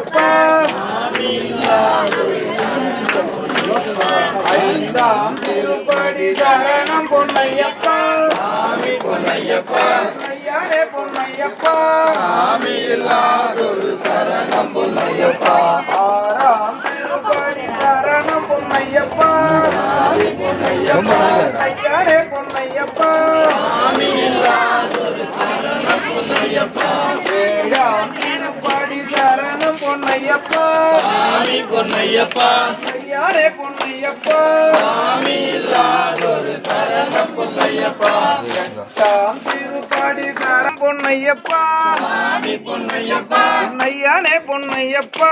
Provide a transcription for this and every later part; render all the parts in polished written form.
பொன்னையப்பா ஐந்தாம் திருப்படி சரணம் பொன்னையப்பா சாமி பொன்னையப்பா ஐயாரே பொன்னையப்பா சாமி இல்லாதொரு சரணம் பொன்னையப்பா ஆறாம் திருப்படி சரணம் பொன்னையப்பா சாமி பொன்னையப்பா ஐயாரே பொன்னையப்பா சாமி இல்லாதொரு சரணம் பொன்னையப்பா ஏழாம் திருப்படி சரணம் பொன்னையப்பா சாமி பொன்னையப்பா ஐயாரே பொன்னையப்பா சாமி இல்லாதொரு சரணம் பொன்னையப்பா எட்டாம் திருப்படி சரணம் பொன்னையப்பா சாமி பொன்னையப்பா ஐயாரே பொன்னையப்பா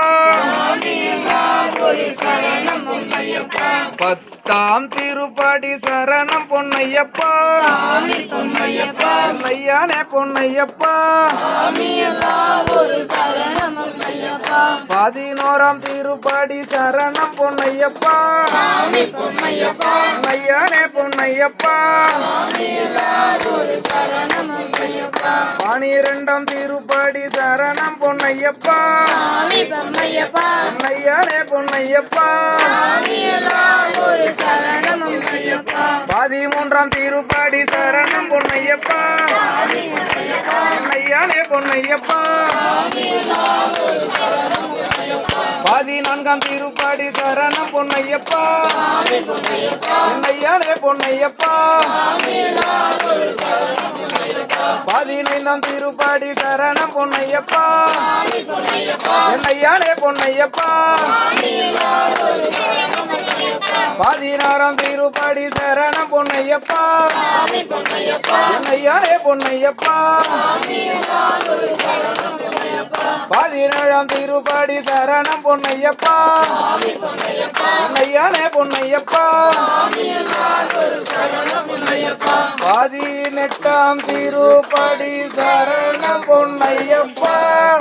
சாமி இல்லாதொரு சரணம் பொன்னையப்பா பத்தாம் திருப்படி சரணம் பொன்னையப்பா சாமி பொன்னையப்பா ஐயாரே பொன்னையப்பா சாமி இல்லாதொரு சரணம் பொன்னையப்பா பதினோராம் திருப்படி சரணம் பொன்னையப்பா சாமி பொன்னையப்பா ஐயாரே பொன்னையப்பா சாமி இல்லாதொரு சரணம் பொன்னையப்பா பனிரெண்டாம் திருப்படி சரணம் பொன்னையப்பா சாமி பொன்னையப்பா ஐயாரே பொன்னையப்பா சாமி இல்லாதொரு சரணம் பொன்னையப்பா பதிமூன்றாம் திருப்படி சரணம் பொன்னையப்பா சாமி பொன்னையப்பா ஐயாரே பொன்னையப்பா சாமி இல்லாதொரு சரணம் பொன்னையப்பா பதினான்காம் திருப்படி சரணம் பொன்னையப்பா சாமி பொன்னையப்பா ஐயாரே பொன்னையப்பா சாமி இல்லாதொரு சரணம் பொன்னையப்பா பதினைந்தாம் திருப்படி சரணம் பொன்னையப்பா சாமி பொன்னையப்பா ஐயாரே பொன்னையப்பா சாமி இல்லாதொரு சரணம் பொன்னையப்பா பதினாறாம் திருப்படி சரணம் பொன்னையப்பா சாமி பொன்னையப்பா ஐயாரே பொன்னையப்பா சாமி இல்லாதொரு சரணம் பொன்னையப்பா பதினேழாம் திருப்படி சரணம் பொன்னையப்பா சாமி பொன்னையப்பா ஐயாரே பொன்னையப்பா சாமி இல்லாதொரு சரணம் பொன்னையப்பா பதினெட்டாம் திருப்படி சரணம் பொன்னையப்பா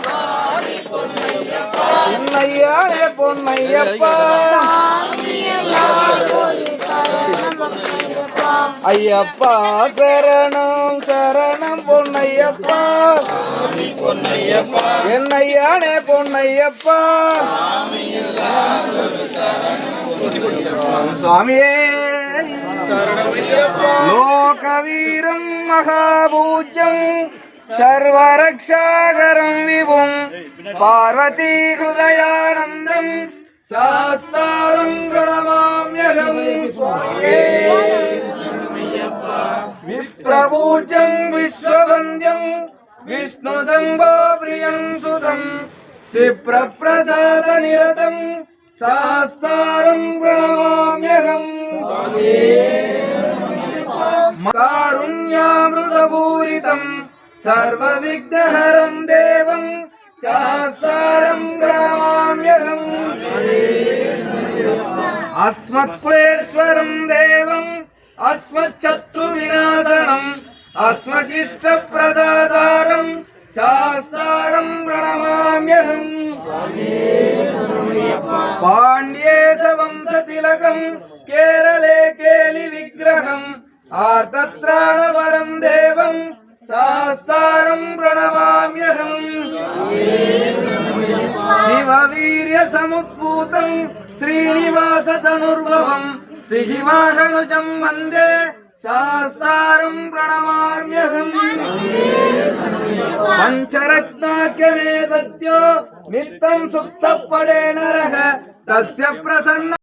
சாமி பொன்னையப்பா ஐயாரே பொன்னையப்பா ஐயப்பா சரணம் சரணம் பொன்னையப்பா சாமி பொன்னையப்பா என்னையானே பொன்னையப்பா சுவாமியே லோகவீரம் மகாபூஜ்யம் சர்வரக்ஷாகரம் விபும் பார்வதி ஹிருதயானந்தம் சாஸ்தாரம் பிரணமாம்யகம் சுவாமியே விப்ரபூஜ்யம் விஸ்வவந்தியம் விஷ்ணு சம்போ பிரியம் சுதம் சிப்ரப்ரசாத நிரதம் சாஸ்தாரம் பிரணமாம்யகம் காருண்யாமிருதபூரிதம் சர்வவிக்னஹரம் தேவம் சாஸ்தாரம் பிரணமாம்யகம் அஸ்மத்குலேஸ்வரம் தேவம் अस्मच्छत्रुविनाशनम् अस्मदिष्टप्रदातारम् शास्तारम् प्रणमाम्यहम् पाण्ड्ये वंशतिलकम् केरले केलिविग्रहम् आर्तत्राणवरम् देवम् शास्तारम् प्रणमाम्यहम् शिववीर्यसमुद्भूतम् श्रीनिवासतनुर्भवम् सिंहवाहनुजं वन्दे शास्तारं प्रणमाम्यहम् पञ्चरत्नाख्यमेतद्यो नित्यं सुप्तः पडे नरः तस्य प्रसन्न